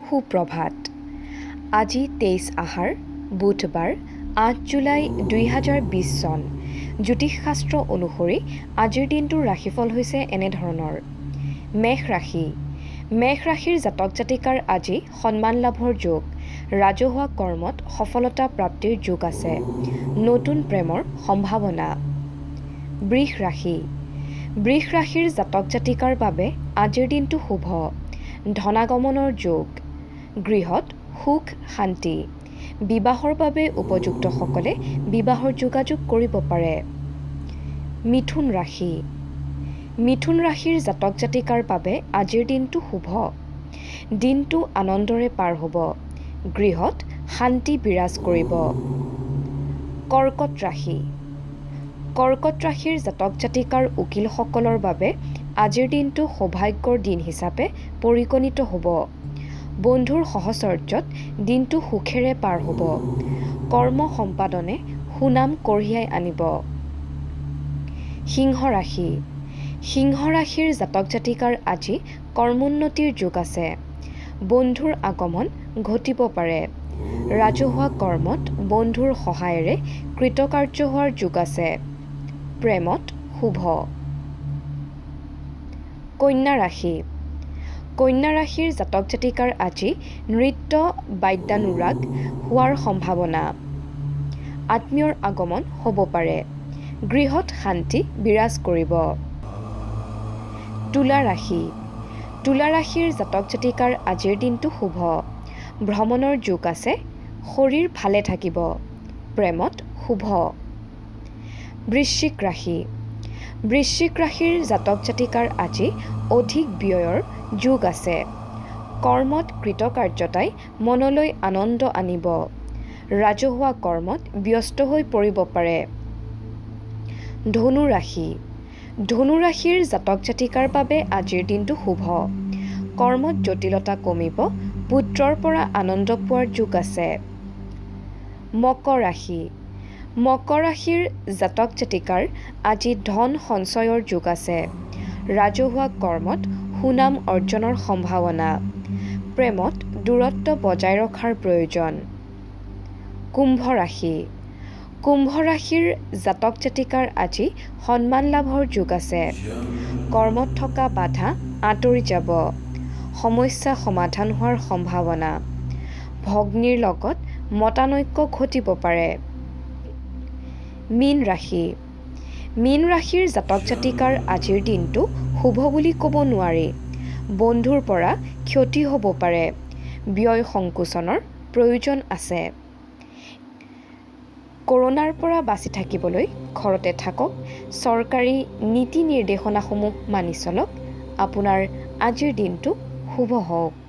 সুপ্ৰভাত। আজি 23 আহাৰ বুধবাৰ 8 জুলাই 2020 চন। জ্যোতিষশাস্ত্ৰ অনুসৰি আজিৰ দিনটোৰ ৰাশিফল হৈছে এনেধৰণৰ। মেষ ৰাশি। মেষ ৰাশিৰ জাতক জাতিকাৰ আজি সন্মান লাভৰ যোগ, ৰাজহুৱা কৰ্মত সফলতা প্ৰাপ্তিৰ যোগ আছে, নতুন প্ৰেমৰ সম্ভাৱনা। বৃষ ৰাশি। বৃষ ৰাশিৰ জাতক জাতিকাৰ বাবে আজিৰ দিনটো শুভ, ধনাগমনৰ যোগ, গৃহত সুখ শান্তি, বিবাহৰ বাবে উপযুক্তসকলে বিবাহৰ যোগাযোগ কৰিব পাৰে। মিথুন ৰাশি। মিথুন ৰাশিৰ জাতক জাতিকাৰ বাবে আজিৰ দিনটো শুভ, দিনটো আনন্দৰে পাৰ হ'ব, গৃহত শান্তি বিৰাজ কৰিব। কৰ্কট ৰাশি। কৰ্কট ৰাশিৰ জাতক জাতিকাৰ উকিলসকলৰ বাবে আজিৰ দিনটো সৌভাগ্যৰ দিন হিচাপে পৰিগণিত হ'ব। বন্ধুৰ সহচৰ্যত দিনটো সুখেৰে পাৰ হ'ব, কৰ্ম সম্পাদনে সুনাম কঢ়িয়াই আনিব। সিংহ ৰাশি। সিংহ ৰাশিৰ জাতক জাতিকাৰ আজি কৰ্মোন্নতিৰ যোগ আছে, বন্ধুৰ আগমন ঘটিব পাৰে, ৰাজহুৱা কৰ্মত বন্ধুৰ সহায়েৰে কৃতকাৰ্য হোৱাৰ যোগ আছে, প্ৰেমত শুভ। কন্যা ৰাশি। কন্যা ৰাশিৰ জাতক জাতিকাৰ আজি নৃত্য বাদ্যানুৰাগ হোৱাৰ সম্ভাৱনা, আত্মীয়ৰ আগমন হ'ব পাৰে, গৃহত শান্তি বিৰাজ কৰিব। তুলা ৰাশি। তুলা ৰাশিৰ জাতক জাতিকাৰ আজিৰ দিনটো শুভ, ভ্ৰমণৰ যোগ আছে, শৰীৰ ভালে থাকিব, প্ৰেমত শুভ। বৃশ্চিক ৰাশি। বৃশ্চিক ৰাশিৰ জাতক জাতিকাৰ আজি অধিক ব্যয়ৰ যোগ আছে, কৰ্মত কৃতকাৰ্যতাই মনলৈ আনন্দ আনিব, ৰাজহুৱা কৰ্মত ব্যস্ত হৈ পৰিব পাৰে। ধনু ৰাশি। ধনু ৰাশিৰ জাতক জাতিকাৰ বাবে আজিৰ দিনটো শুভ, কৰ্মত জটিলতা কমিব, পুত্ৰৰ পৰা আনন্দ পোৱাৰ যোগ আছে। মকৰ ৰাশি। মকৰ ৰাশিৰ জাতক জাতিকাৰ আজি ধন সঞ্চয়ৰ যোগ আছে, ৰাজহুৱা কৰ্মত সুনাম অৰ্জনৰ সম্ভাৱনা, প্ৰেমত দূৰত্ব বজাই ৰখাৰ প্ৰয়োজন। কুম্ভ ৰাশি। কুম্ভ ৰাশিৰ জাতক জাতিকাৰ আজি সন্মান লাভৰ যোগ আছে, কৰ্মত থকা বাধা আঁতৰি যাব, সমস্যা সমাধান হোৱাৰ সম্ভাৱনা, ভগ্নীৰ লগত মতানৈক্য ঘটিব পাৰে। মীন ৰাশি। মীন ৰাশিৰ জাতক জাতিকাৰ আজিৰ দিনটো শুভ বুলি ক'ব নোৱাৰি, বন্ধুৰ পৰা ক্ষতি হ'ব পাৰে, ব্যয় সংকোচনৰ প্ৰয়োজন আছে। কৰোনাৰ পৰা বাচি থাকিবলৈ ঘৰতে থাকক, চৰকাৰী নীতি নিৰ্দেশনাসমূহ মানি চলক, আপোনাৰ আজিৰ দিনটো শুভ হওক।